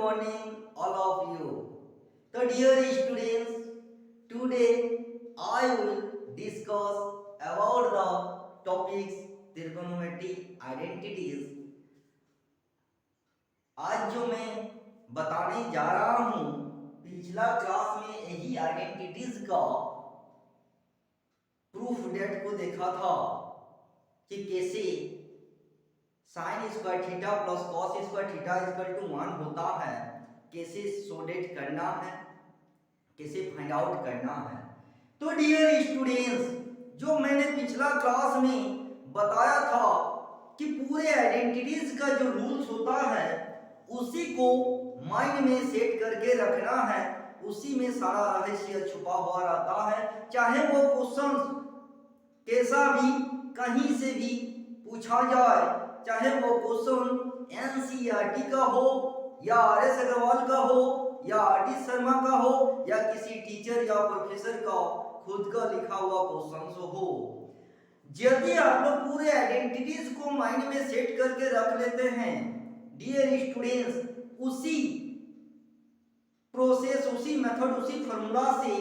morning, all of you. So, dear students, today I will discuss about the topics trigonometry identities. आज जो मैं बताने जा रहा हूँ, पिछला क्लास में यही आइडेंटिटीज का प्रूफ डेट को देखा था कि कैसे sine square theta plus cos square theta equal to 1 होता है, कैसे सोडेट करना है, कैसे फाइंड आउट करना है। तो डियर स्टूडेंट्स, जो मैंने पिछला क्लास में बताया था कि पूरे आइडेंटिटीज का जो रूल्स होता है उसी को माइंड में सेट करके रखना है, उसी में सारा रहस्य छुपा हुआ रहता है। चाहे वो क्वेश्चन कैसा भी कहीं से भी पूछा जाए, चाहे वो क्वेश्चन एनसीईआरटी का हो या आरएस अग्रवाल का हो या आरडी शर्मा का हो या किसी टीचर या प्रोफेसर का खुद का लिखा हुआ क्वेश्चन हो, यदि आप लोग पूरे आइडेंटिटीज को माइंड में सेट करके रख लेते हैं डियर स्टूडेंट्स, उसी प्रोसेस, उसी मेथड, उसी फॉर्मूला से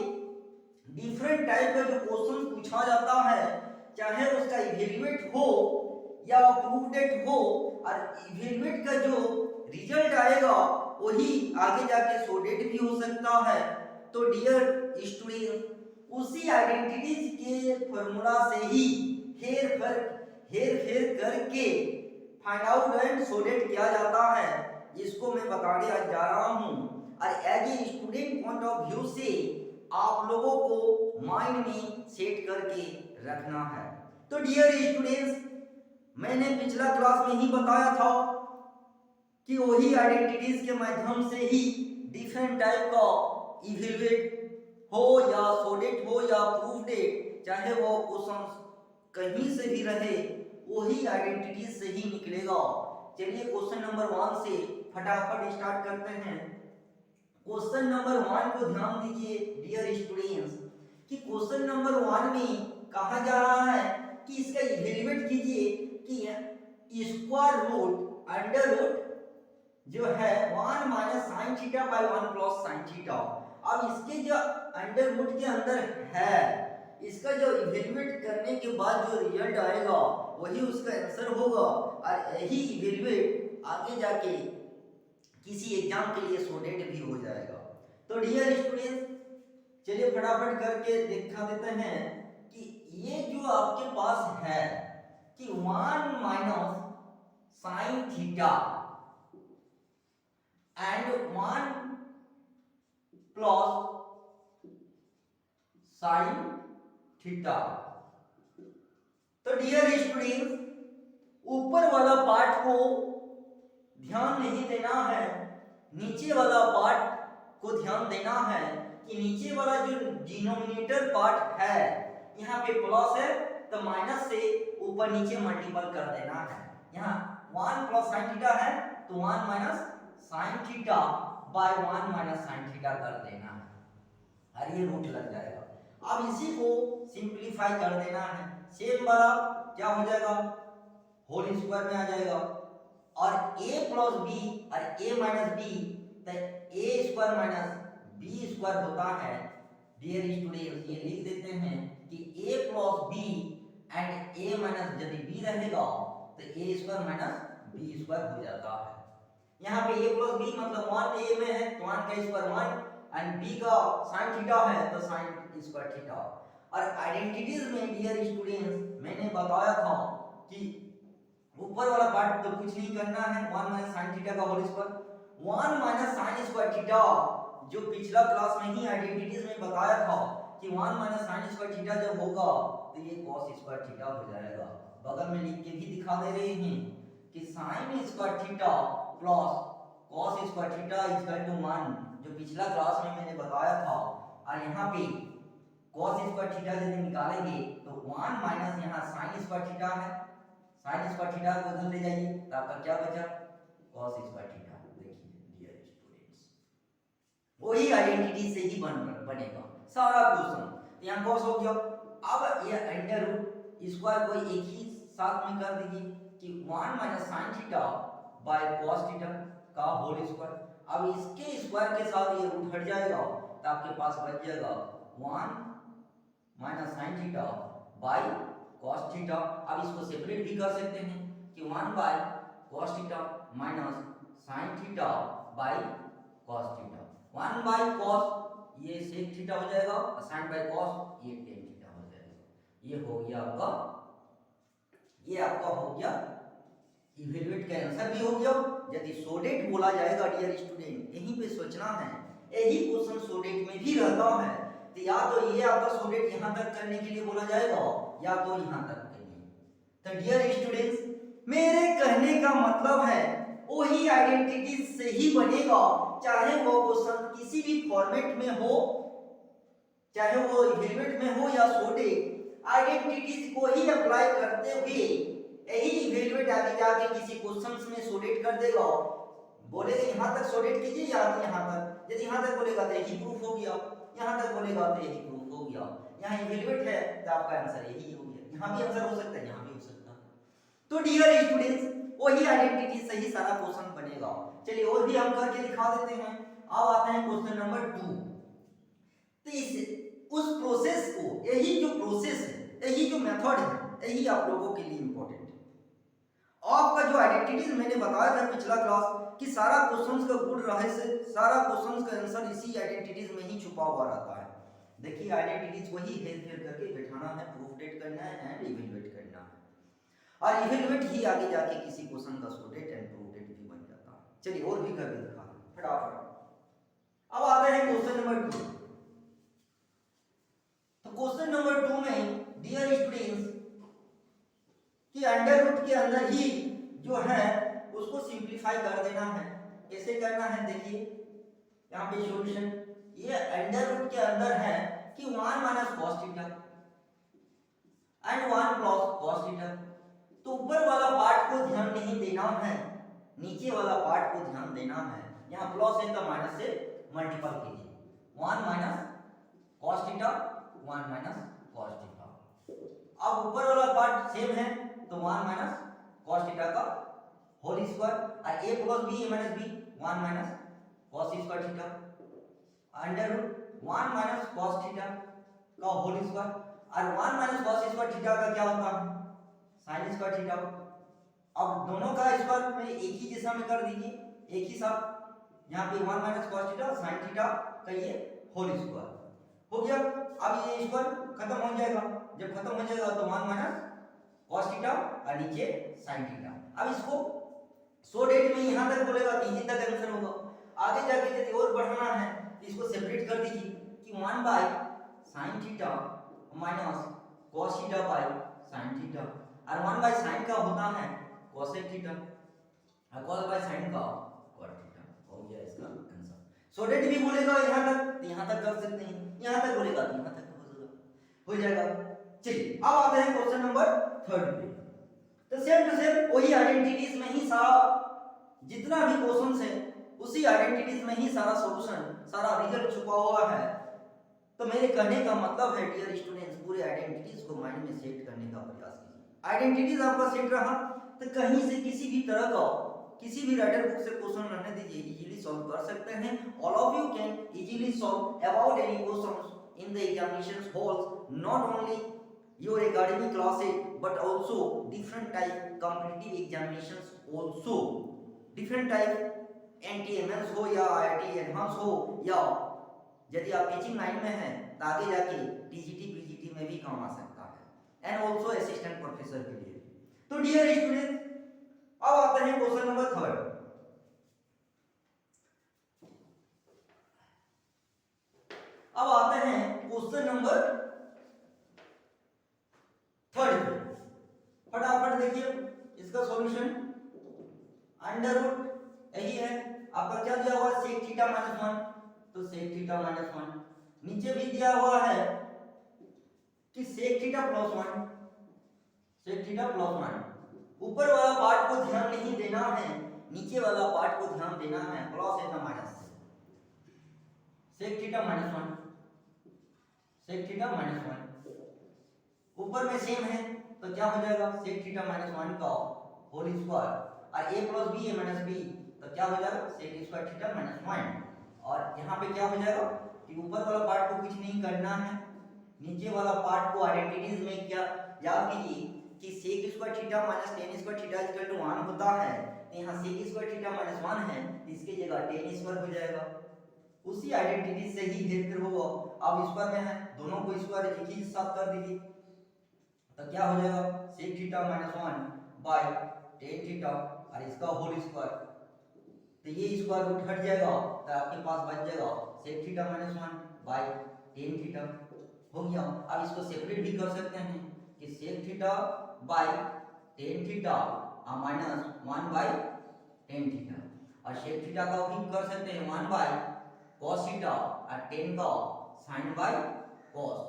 डिफरेंट टाइप का जो क्वेश्चन पूछा जाता है, चाहे उसका इवैल्यूएट हो या प्रूफ डेट हो, और इवैल्यूएट का जो रिजल्ट आएगा वही आगे जाके सोडेट भी हो सकता है। तो डियर स्टूडेंट, उसी आइडेंटिटीज के फॉर्मूला से ही हेर फेर करके फाइंड आउट एंड सोडेट किया जाता है, इसको मैं बताने आज जा रहा हूं। और as a student point of view से आप लोगों को माइंड में सेट करके रखना है। तो डियर स्टूडेंट्स, मैंने पिछला क्लास में ही बताया था कि वही आइडेंटिटीज के माध्यम से ही डिफरेंट टाइप का इवैल्यूएट हो या सोडेट हो या प्रूफ डेट, चाहे वो क्वेश्चन कहीं से भी रहे, वही आइडेंटिटीज से ही निकलेगा। चलिए क्वेश्चन नंबर 1 से फटाफट स्टार्ट करते हैं। क्वेश्चन नंबर 1 को ध्यान दीजिए डियर स्टूडेंट्स, कि क्वेश्चन नंबर 1 में कहा जा रहा है कि इसका इवैल्यूएट कीजिए कि स्क्वायर रूट अंडर रूट जो है 1 minus sine theta by 1 plus sine theta. अब इसके जो अंडर रूट के अंदर है, इसका जो इवैल्यूएट करने के बाद जो रिजल्ट आएगा वही उसका आंसर होगा, और यही इवैल्यूएट आगे जाके किसी एग्जाम के लिए सोडेट भी हो जाएगा। तो डियर स्टूडेंट्स, चलिए फटाफट करके दिखा देते हैं कि ये जो आपके पास है कि 1 minus sine theta and 1 plus sine theta. तो डियर स्टूडेंट्स, ऊपर वाला पार्ट को ध्यान नहीं देना है, नीचे वाला पार्ट को ध्यान देना है कि नीचे वाला जो डिनोमिनेटर पार्ट है, यहाँ पे प्लस है तो माइनस से ऊपर नीचे मल्टीपल कर देना है। यहाँ 1 प्लस साइन थीटा है तो 1 minus sine theta by 1 minus sine theta कर देना है, और ये रूट लग जाएगा। अब इसी को सिंपलीफाई कर देना है, सेम वाला क्या हो जाएगा, होल स्क्वायर में आ जाएगा, और a प्लस बी और a माइनस बी, तो a square minus b square होता है। डियर स्टूडेंट्स, ये लिख देते हैं कि a plus b and a minus यदि b रहेगा तो a square minus b square हो जाता है। यहाँ पे a प्लस b मतलब 1 a में है तो 1 का स्क्वायर 1, एंड b का sin थीटा है तो sin स्क्वायर थीटा। और आइडेंटिटीज में डियर स्टूडेंट्स मैंने बताया था कि ऊपर वाला पार्ट तो कुछ नहीं करना है, 1 माइनस sin थीटा का whole square, 1 minus sin square theta, जो पिछला क्लास में ही आइडेंटिटीज में बताया था कि 1 माइनस sin स्क्वायर थीटा जब होगा तो ये cos स्क्वायर थीटा हो जाएगा। बगल में लिख के भी दिखा दे रहे हैं कि sin square theta plus cos square theta equal to 1, जो पिछला क्लास में मैंने बताया था। और यहाँ पे cos स्क्वायर थीटा यदि निकालेंगे तो 1 माइनस यहाँ sin स्क्वायर थीटा है, sin स्क्वायर थीटा को उधर ले जाइए तो आपका क्या बचा, cos स्क्वायर थीटा। देखिए डियर स्टूडेंट्स, वही आइडेंटिटी से ही बनेगा सारा क्वेश्चन। यहाँ cos हो गया, अब ये अंडर रूट स्क्वायर को एक ही साथ में कर दीजिए कि 1 minus sine theta by cos theta का होल स्क्वायर। अब इसके स्क्वायर के साथ ये रूट हट जाएगा तो आपके पास बच जाएगा 1 minus sine theta by cos theta. अब इसको सेपरेट भी कर सकते हैं कि 1 by cos theta minus sine theta by cos theta. 1 by cos ये सेक थीटा हो जाएगा और साइन बाई कॉस ये टेन थीटा हो जाएगा। ये हो गया आपका, ये आपका हो गया इवेल्युएट का आंसर भी हो गया। यदि सोडेट बोला जाएगा डियर स्टूडेंट, यहीं पे सोचना है, यही क्वेश्चन सोडेट में भी रहता है, तो या तो ये आपका सोडेट यहां तक करने के लिए बोला जाएगा या तो यहां तक के लिए। तो डियर स्टूडेंट्स, मेरे कहने का मतलब है वही आइडेंटिटी से ही बनेगा, चाहे वो क्वेश्चन किसी भी फॉर्मेट में हो, चाहे वो इवेल्युएट में हो या सोडेट, आइडेंटिटीज को ही अप्लाई करते हुए यही इवेल्युएट आगे जाके किसी क्वेश्चंस में सोडेट कर देगा। बोलेगा यहां तक सोडेट कीजिए या यहां तक, यदि यहां तक बोलेगा तो यही प्रूफ हो गया, यहां तक बोलेगा तो यही प्रूफ हो गया। यहां इवेल्युएट है तो आपका आंसर यही हो गया। यहां भी आंसर हो सकता है, यहां भी हो सकता है। तो डियर स्टूडेंट्स, वही आइडेंटिटी से ही सारा क्वेश्चन बनेगा। चलिए और भी हम करके दिखा देते हैं। अब आते हैं क्वेश्चन नंबर 2। तो इस उस प्रोसेस को, यही जो प्रोसेस है, यही जो मेथड है, यही आप लोगों के लिए इंपॉर्टेंट है। आपका जो आइडेंटिटीज मैंने बताया था पिछला क्लास कि सारा क्वेश्चंस का गुड रहस्य, सारा क्वेश्चंस का आंसर इसी आइडेंटिटीज में ही छुपा हुआ रहता है। देखिए आइडेंटिटीज को ही हेर फेर करके बैठाना है, प्रूफ डेट करना है एंड इवेल्युएट करना है, और इवेल्युएट ही आगे जाके किसी क्वेश्चन का सोडेट एंड प्रूफ डेट भी बन जाता है। चलिए और भी करके दिखा फटाफट। अब आते हैं क्वेश्चन नंबर 2। तो क्वेश्चन नंबर 2 में डियर स्टूडेंट्स कि अंडर रूट के अंदर ही जो है उसको सिंप्लीफाई कर देना है। कैसे करना है देखिए, यहाँ पे सॉल्यूशन, ये अंडर रूट के अंदर है कि 1 minus cos theta and 1 plus cos theta. तो ऊपर वाला पार्ट को ध्यान नहीं देना है, नीचे वाला पार्ट को ध्यान देना है। यहाँ प्लस है तो माइनस से मल्टीपल कीजिए, 1 minus cos theta 1 minus cos theta. अब ऊपर वाला पार्ट सेम है तो 1 माइनस कॉस थीटा का होल स्क्वायर, और a plus b a minus b 1 minus cos square theta under root 1 minus cos theta का होल स्क्वायर, और 1 माइनस कॉस स्क्वायर थीटा का क्या होता है साइन स्क्वायर थीटा। अब दोनों का स्क्वायर में एक ही दिशा में कर दीजिए, एक ही साथ, यहाँ पे 1 minus cos theta sine theta का ये होल स्क्वायर हो गया। अब ये स्क्वायर खत्म हो जाएगा, जब खत्म हो जाएगा तो 1 माइनस कॉस थीटा और नीचे साइन थीटा। अब इसको सोडेट में यहां तक बोलेगा तो यहीं तक आंसर होगा। आगे जाके यदि और बढ़ाना है तो इसको सेपरेट कर दीजिए कि 1 by sine theta minus cos theta by sine theta, और 1 बाय साइन का होता है कोसेक थीटा और कॉस बाय साइन का कॉट थीटा। हो गया इसका आंसर। सोडेट भी बोलेगा यहां तक तो यहां तक कर सकते हैं, यहां तक बोलेगा तो यहां तक हो जाएगा। चलिए अब आते हैं क्वेश्चन नंबर 3 पे। तो सेम टू सेम वही आइडेंटिटीज में ही सारा जितना भी क्वेश्चंस है उसी आइडेंटिटीज में ही सारा सॉल्यूशन, सारा रिजल्ट छुपा हुआ है। तो मेरे कहने का मतलब है डियर स्टूडेंट्स, पूरे आइडेंटिटीज को माइंड में सेट करने का प्रयास कीजिए। आइडेंटिटीज आपका सेट रहा तो कहीं से किसी भी तरह का किसी भी राइटर बुक से क्वेश्चन रहने दीजिए, इजीली सॉल्व कर सकते हैं। All of you can easily solve about any questions in the examinations halls, not only your academic classes but also different type competitive examinations, also different type NTMS हो या IIT advance हो, या यदि आप teaching line में हैं तो आगे जाके TGT PGT में भी काम आ सकता है, एंड ऑल्सो असिस्टेंट प्रोफेसर के लिए। तो डियर स्टूडेंट अब आते हैं क्वेश्चन नंबर 3। अब आते हैं क्वेश्चन नंबर 3 पे। फटाफट देखिए इसका सॉल्यूशन। अंडर रूट यही है आपका, क्या दिया हुआ है सेक थीटा माइनस 1, तो सेक थीटा माइनस 1। नीचे भी दिया हुआ है कि sec theta plus 1, sec theta plus 1। ऊपर वाला पार्ट को ध्यान नहीं देना है, नीचे वाला पार्ट को ध्यान देना है, प्लस है ना minus, sec theta minus 1, sec theta minus 1। ऊपर में सेम है तो क्या हो जाएगा सेक थीटा माइनस 1 का होल स्क्वायर, और a plus b a minus b तो क्या हो जाएगा sec स्क्वायर थीटा माइनस 1। और यहाँ पे क्या हो जाएगा कि ऊपर वाला पार्ट को कुछ नहीं करना है, नीचे वाला पार्ट को आइडेंटिटीज में क्या याद कीजिए कि sec square theta minus tan square theta equal to 1 होता है। यहाँ sec स्क्वायर थीटा माइनस 1 है, इसकी जगह tan स्क्वायर हो जाएगा। उसी आइडेंटिटी से ही फिर होगा। अब स्क्वायर में है, दोनों को स्क्वायर एक ही साथ कर दीजिए, तो क्या हो जाएगा sec theta minus 1 by tan theta और इसका होल स्क्वायर। तो ये स्क्वायर रूट हट जाएगा तो आपके पास बच जाएगा sec theta minus 1 by tan theta हो गया। अब इसको सेपरेट भी कर सकते हैं कि sec theta by tan theta minus 1 by tan theta, और sec थीटा का भी कर सकते हैं 1 बाय cos थीटा और tan का sin बाय cos,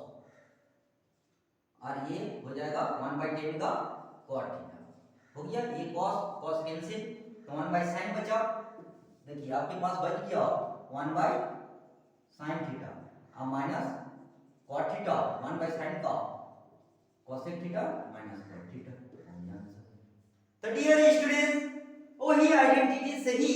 और ये हो जाएगा 1 बाय tan का cot थीटा हो गया। ये cos cos कैंसिल तो 1 बाय sin बचा। देखिए आपके पास बच गया 1 बाय sin थीटा और minus cot theta 1 by sin का cosec theta minus cot theta. तो डियर स्टूडेंट्स, वही आइडेंटिटी से ही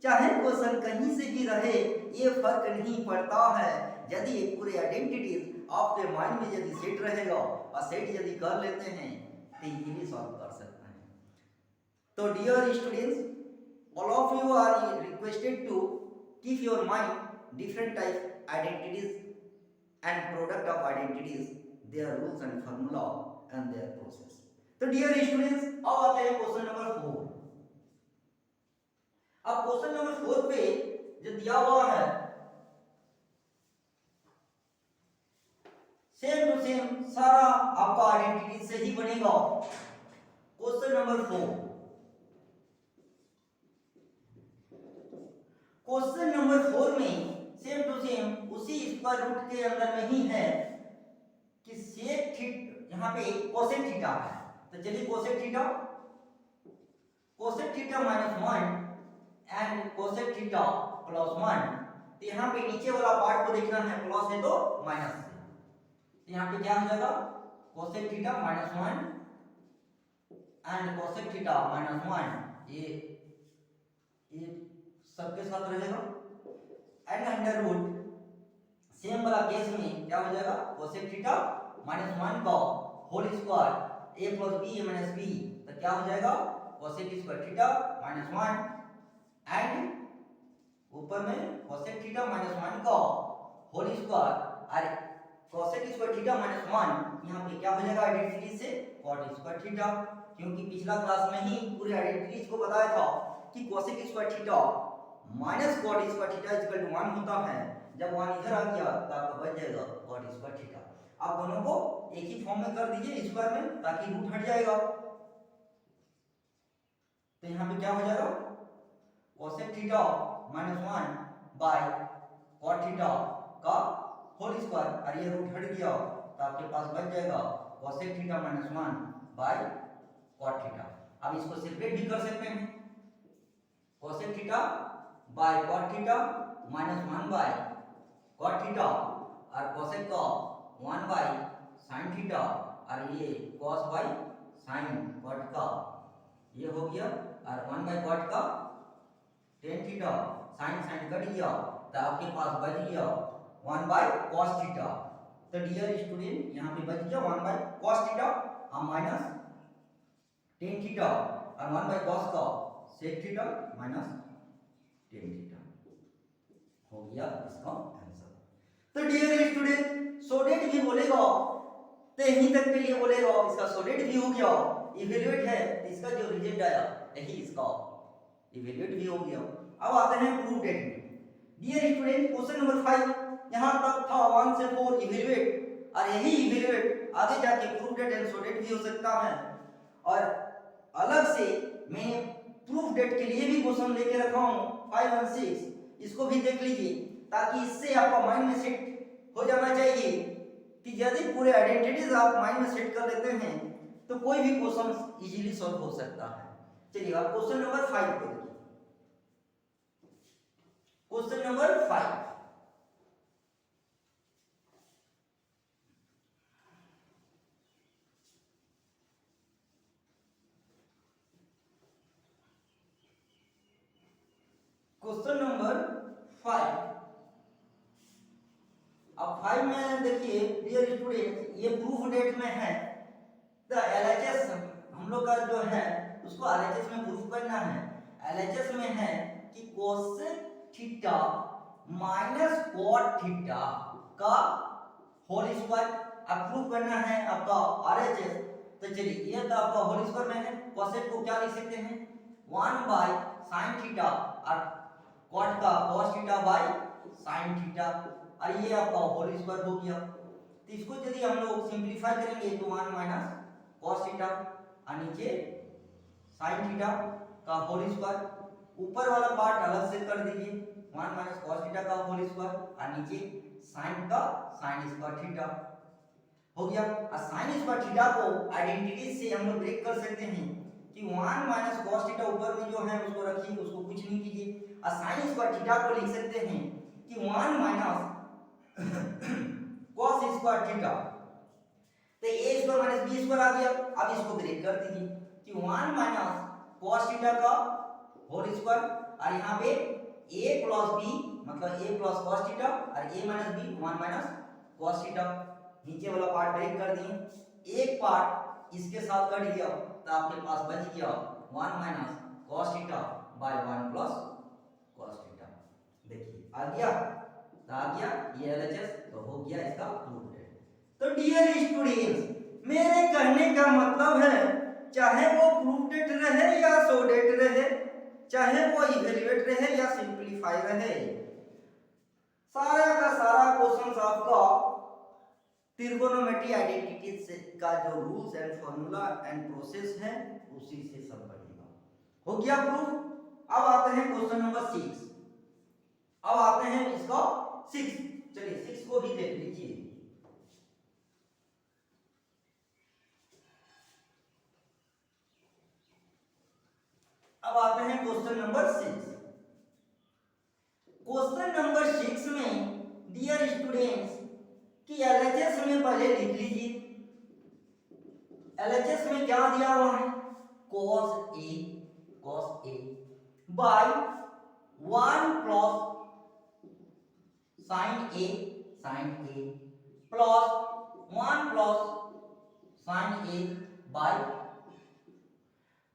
चाहे क्वेश्चन कहीं से भी रहे ये फर्क नहीं पड़ता है। यदि ये पूरे आइडेंटिटीज आपके माइंड में यदि सेट रहेगा और सेट यदि कर लेते हैं तो ये भी सॉल्व कर सकते हैं। तो dear students, all of you are requested to keep your mind different type identities and product of identities, their rules and formula and their process. तो डियर स्टूडेंट्स, अब आते हैं क्वेश्चन नंबर 4। अब क्वेश्चन नंबर 4 पे जो दिया हुआ है सेम टू सेम सारा आपका आइडेंटिटी से ही बनेगा। क्वेश्चन नंबर 4, क्वेश्चन नंबर 4 में सेम टू सेम उसी स्क्वायर रूट के अंदर में ही है कि सेक थीटा, यहाँ पे कोसेक थीटा है, तो चलिए cosec theta minus 1 and cosec theta plus 1। तो यहाँ पे नीचे वाला पार्ट को देखना है, प्लस है तो माइनस है, तो यहाँ पे क्या हो जाएगा cosec theta minus 1 and cosec theta minus 1, ये सबके साथ रहेगा एंड अंडर रूट सेम वाला केस में क्या हो जाएगा कोसेक थीटा माइनस 1 का whole square a plus b a minus b, तो क्या हो जाएगा cosec square theta minus 1 and ऊपर में कोसेक थीटा माइनस 1 का होल स्क्वायर और कोसेक स्क्वायर थीटा माइनस 1 यहाँ पे क्या हो जाएगा आइडेंटिटी से कॉट स्क्वायर थीटा, क्योंकि पिछला क्लास में ही पूरे आइडेंटिटीज को बताया था कि cosec square theta minus cot square theta equal to 1 होता है। जब 1 इधर आ गया तो आपका बच जाएगा कॉट स्क्वायर थीटा। आप दोनों को एक ही फॉर्म में कर दीजिए स्क्वायर में ताकि रूट हट जाएगा। तो यहाँ पे क्या हो जाएगा cosec theta minus 1 by cot theta का होल स्क्वायर और ये रूट हट गया तो आपके पास बच जाएगा cosec theta minus 1 by cot theta. अब इसको सेपरेट भी कर सकते हैं, cosec theta by cot theta minus 1 by cot theta और कोसेक का 1 बाय साइन थीटा और ये कॉस बाय साइन कॉट का ये हो गया और 1 बाय कॉट का tan theta sine sine cut गया तो आपके पास बच गया 1 बाय कॉस थीटा। तो डियर स्टूडेंट यहाँ पे बच गया 1 बाय कॉस थीटा और माइनस टेन थीटा और 1 बाय कॉस का sec theta minus tan theta हो गया इसका आंसर। तो डियर स्टूडेंट सोडेट भी बोलेगा तो यहीं तक के लिए बोलेगा, इसका सोडेट भी हो गया, इवैल्यूएट है तो इसका जो रिजल्ट आया यही इसका इवैल्यूएट भी हो गया। अब आते हैं प्रूफ डेट में। डियर स्टूडेंट क्वेश्चन नंबर 5 यहाँ तक था 1 से 4 इवैल्यूएट, और यही इवैल्यूएट आगे जाके प्रूफ डेट एंड सोडेट भी हो सकता है। और अलग से मैंने प्रूफ डेट के लिए भी क्वेश्चन लेके रखा हूँ 5 और 6, इसको भी देख लीजिए ताकि इससे आपका माइंड में सेट हो जाना चाहिए कि यदि पूरे आइडेंटिटीज आप माइंड में सेट कर लेते हैं तो कोई भी क्वेश्चन इजीली सॉल्व हो सकता है। चलिए आप क्वेश्चन नंबर 5 को देखिए। Question number 5, question number 5। अब 5 में देखिए डियर स्टूडेंट, ये प्रूफ डेट में है। द एलएचएस हम लोग का जो है उसको एलएचएस में प्रूफ करना है। एलएचएस में है कि cosec theta minus cot theta का होल स्क्वायर प्रूफ करना है आपका आरएचएस। तो चलिए ये तो आपका होल स्क्वायर में है। कोसेक को क्या लिख सकते हैं 1 बाय sin थीटा और कॉट का cos theta by sin theta, और ये आपका होल स्क्वायर हो गया। तो इसको यदि हम लोग सिंपलीफाई करेंगे तो 1 माइनस cos थीटा और नीचे sin थीटा का होल स्क्वायर। ऊपर वाला पार्ट अलग से कर दीजिए 1 माइनस cos थीटा का होल स्क्वायर और नीचे sin का sin स्क्वायर थीटा हो गया। और sin स्क्वायर थीटा को आइडेंटिटी से हम लोग ब्रेक कर सकते हैं कि 1 माइनस cos थीटा ऊपर में जो है उसको रखिए, उसको कुछ नहीं कीजिए, और sin स्क्वायर थीटा को लिख सकते हैं कि 1 माइनस cos स्क्वायर थीटा। तो a square minus b square आ गया। अब इसको ब्रेक कर दीजिए कि 1 माइनस cos थीटा का होल स्क्वायर, और यहाँ पे a प्लस b मतलब a प्लस cos थीटा और a minus b 1 minus cos theta. नीचे वाला पार्ट ब्रेक कर दिए, एक पार्ट इसके साथ कट गया तो आपके पास बच गया 1 minus cos theta by 1 plus cos theta. देखिए आ गया, तो आ गया ये एलएचएस, तो हो गया इसका प्रूफ है। तो डियर स्टूडेंट्स, मेरे कहने का मतलब है चाहे वो प्रूफ डेट रहे या सो डेट रहे, चाहे वो इवैल्यूएट रहे या सिंपलीफाई रहे, सारा का सारा क्वेश्चन आपका ट्रिगोनोमेट्री आइडेंटिटीज का जो rules and formula and process है उसी से सब बनेगा। हो गया प्रूफ। अब आते हैं क्वेश्चन नंबर 6। अब आते हैं इसका 6। चलिए 6 को ही देख लीजिए। अब आते हैं क्वेश्चन नंबर 6। क्वेश्चन नंबर 6 में डियर स्टूडेंट्स कि एलएचएस में पहले लिख लीजिए। एलएचएस में क्या दिया हुआ है cos a by 1 plus sin a plus 1 plus sin a by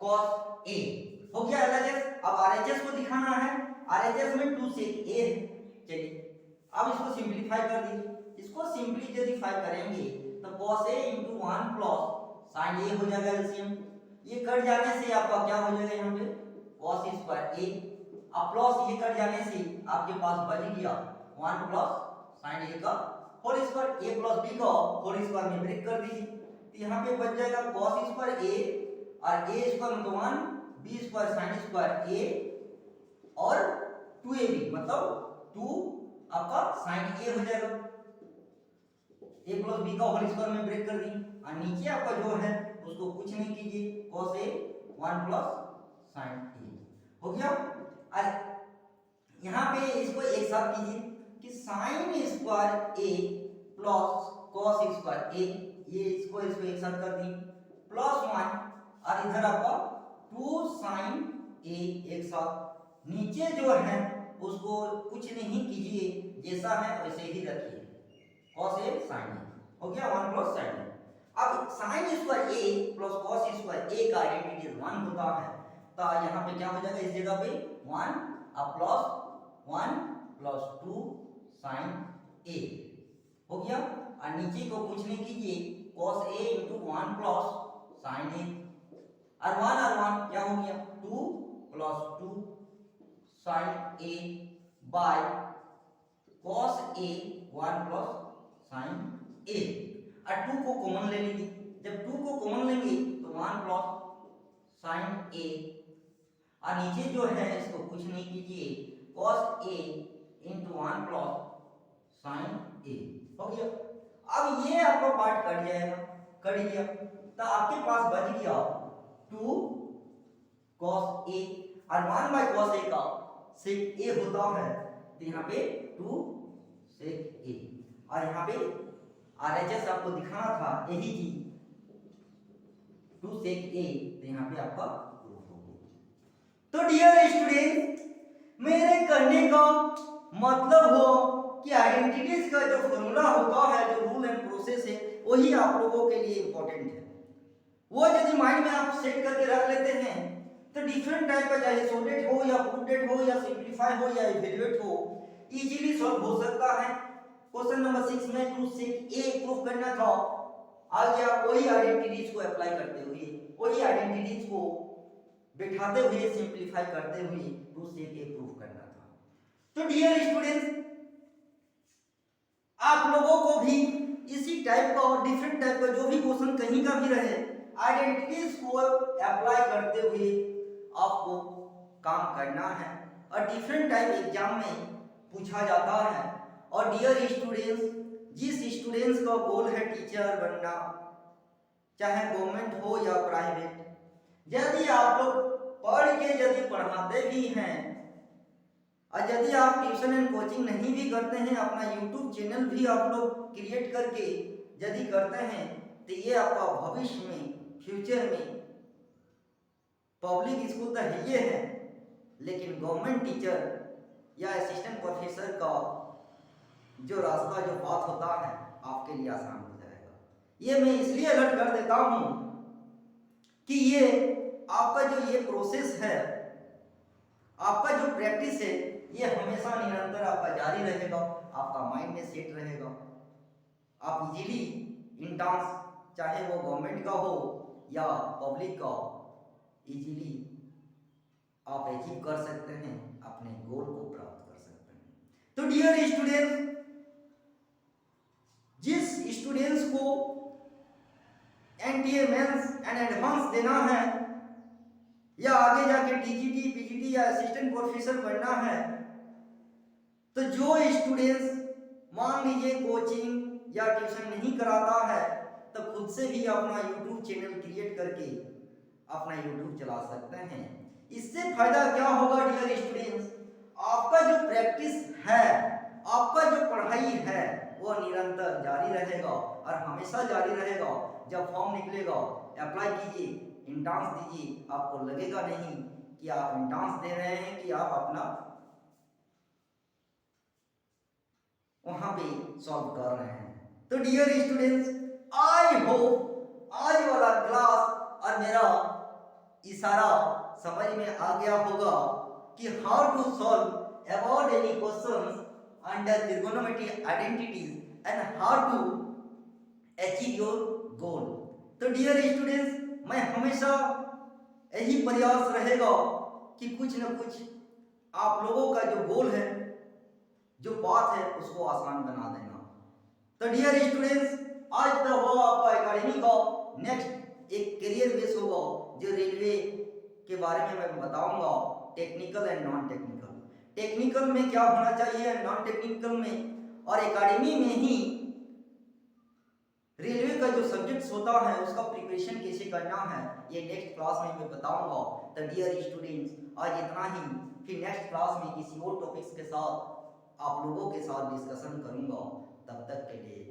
cos a। हो गया एलएचएस। अब आरएचएस को दिखाना है। आरएचएस में 2 sec a है। चलिए अब इसको सिंपलीफाई कर दीजिए। इसको सिंपली यदि करेंगे तो cos a * 1 plus sin a हो जाएगा एलसीएम। ये कट जाने से आपका क्या हो जाएगा यहाँ पे cos स्क्वायर a, अब प्लस ये कट जाने से आपके पास बच गया 1 प्लस sin a का whole square. a plus b का होल स्क्वायर में ब्रेक कर दीजिए तो यहाँ पे बच जाएगा cos स्क्वायर a और a स्क्वायर मतलब 1, b square sin square a और 2ab मतलब 2 आपका sin a हो जाएगा। a प्लस b का होल स्क्वायर में ब्रेक कर दी और नीचे आपका जो है उसको कुछ नहीं कीजिए cos a 1 plus sin a हो गया। और यहाँ पे इसको एक साथ कीजिए कि sin square a plus cos square a, ये इसको एक साथ कर दी प्लस 1 और इधर आपका 2 sin a एक साथ। नीचे जो है उसको कुछ नहीं कीजिए, जैसा है वैसे ही रखिए cos a sin a हो गया 1 प्लस sin a। अब sin square a plus cos square a का आइडेंटिटी 1 होता है तो यहाँ पे क्या हो जाएगा इस जगह पे 1 अब प्लस 1 प्लस 2 sin a हो गया। और नीचे को कुछ नहीं कीजिए cos a * 1 plus sin a और 1 क्या हो गया 2 plus 2 sin a by cos a 1 plus sin a। और 2 को कॉमन ले लीजिए। जब 2 को कॉमन लेंगे तो 1 प्लस sin a और नीचे जो है इसको कुछ नहीं कीजिए cos a * 1 plus sin a हो गया। अब ये आपका पार्ट कट जाएगा, कट गया तो आपके पास बच गया 2 cos a और 1 बाय cos a का sec a होता है तो यहाँ पे 2 sec a और यहाँ पे आरएचएस आपको दिखाना था यही चीज 2 sec a तो यहाँ पे आपका प्रूफ हो गया। तो डियर स्टूडेंट मेरे कहने का मतलब हो कि आइडेंटिटीज का जो फॉर्मूला होता है, जो रूल एंड प्रोसेस है, वही आप लोगों के लिए इंपॉर्टेंट है। वो यदि माइंड में आप सेट करके रख लेते हैं तो डिफरेंट टाइप का, चाहे सॉर्टेड हो या प्रूडेड हो या सिंप्लीफाई हो या इवैल्यूएट हो, इजीली सॉल्व हो सकता है। क्वेश्चन नंबर 6 में टू सेट ए प्रूव करना था, आ गया वही आइडेंटिटीज को अप्लाई करते हुए, वही आइडेंटिटीज को बिठाते हुए, सिंप्लीफाई करते हुए टू सेट ए प्रूव करना था। तो डियर स्टूडेंट्स, आप लोगों को भी इसी टाइप का और डिफरेंट टाइप का जो भी क्वेश्चन कहीं का भी रहे, आइडेंटिटीज को अप्लाई करते हुए आपको काम करना है और डिफरेंट टाइप एग्जाम में पूछा जाता है। और डियर स्टूडेंट्स, जिस स्टूडेंट्स का गोल है टीचर बनना, चाहे गवर्नमेंट हो या प्राइवेट, यदि आप लोग पढ़ के यदि पढ़ाते भी हैं और यदि आप ट्यूशन एंड कोचिंग नहीं भी करते हैं, अपना यूट्यूब चैनल भी आप लोग क्रिएट करके यदि करते हैं, तो ये आपका भविष्य में, फ्यूचर में पब्लिक स्कूल तो है ये है, लेकिन गवर्नमेंट टीचर या असिस्टेंट प्रोफेसर का जो रास्ता, जो बात होता है, आपके लिए आसान हो जाएगा। ये मैं इसलिए अलर्ट कर देता हूं कि ये आपका जो ये प्रोसेस है, आपका जो प्रैक्टिस है, ये हमेशा निरंतर आपका जारी रहेगा, आपका माइंड में सेट रहेगा। आप इजीली इंट्रांस, चाहे वो गवर्नमेंट का हो या पब्लिक का, इजीली आप अचीव कर सकते हैं, अपने गोल को प्राप्त कर सकते हैं। तो डियर स्टूडेंट्स, जिस स्टूडेंट्स को एनटीए मेंस एंड एडवांस देना है या आगे जाके टीजीटी, पीजीटी या असिस्टेंट प्रोफेसर बनना है, तो जो स्टूडेंट्स मान लीजिए कोचिंग या ट्यूशन नहीं कराता है, तो खुद से भी अपना यूट्यूब चैनल क्रिएट करके अपना यूट्यूब चला सकते हैं। इससे फायदा क्या होगा डियर स्टूडेंट्स, आपका जो प्रैक्टिस है, आपका जो पढ़ाई है, वो निरंतर जारी रहेगा और हमेशा जारी रहेगा। जब फॉर्म निकलेगा, अप्लाई कीजिए, इंट्रांस दीजिए, आपको लगेगा नहीं कि आप इंट्रांस दे रहे हैं, कि आप अपना वहां पे सॉल्व कर रहे हैं। तो डियर स्टूडेंट्स, आई होप आज वाला क्लास और मेरा इशारा समझ में आ गया होगा कि how to solve about any questions under trigonometry identities and how to achieve your goal. तो डियर स्टूडेंट्स, मैं हमेशा यही प्रयास रहेगा कि कुछ न कुछ आप लोगों का जो गोल है, जो बात है, उसको आसान बना देना। तो डियर स्टूडेंट्स, आज तो हो आपका एकेडमी का नेक्स्ट एक करियर बेस होगा, जो रेलवे के बारे में मैं बताऊंगा, technical and non technical. Technical में क्या होना चाहिए, नॉन टेक्निकल में, और एकेडमी में ही रेलवे का जो सब्जेक्ट्स होता है उसका प्रिपरेशन कैसे करना है, ये नेक्स्ट क्लास में मैं बताऊंगा। तो डियर स्टूडेंट्स, आज इतना ही, फिर नेक्स्ट क्लास में किसी और टॉपिक्स के साथ आप लोगों के साथ डिस्कशन करूंगा। तब तक के लिए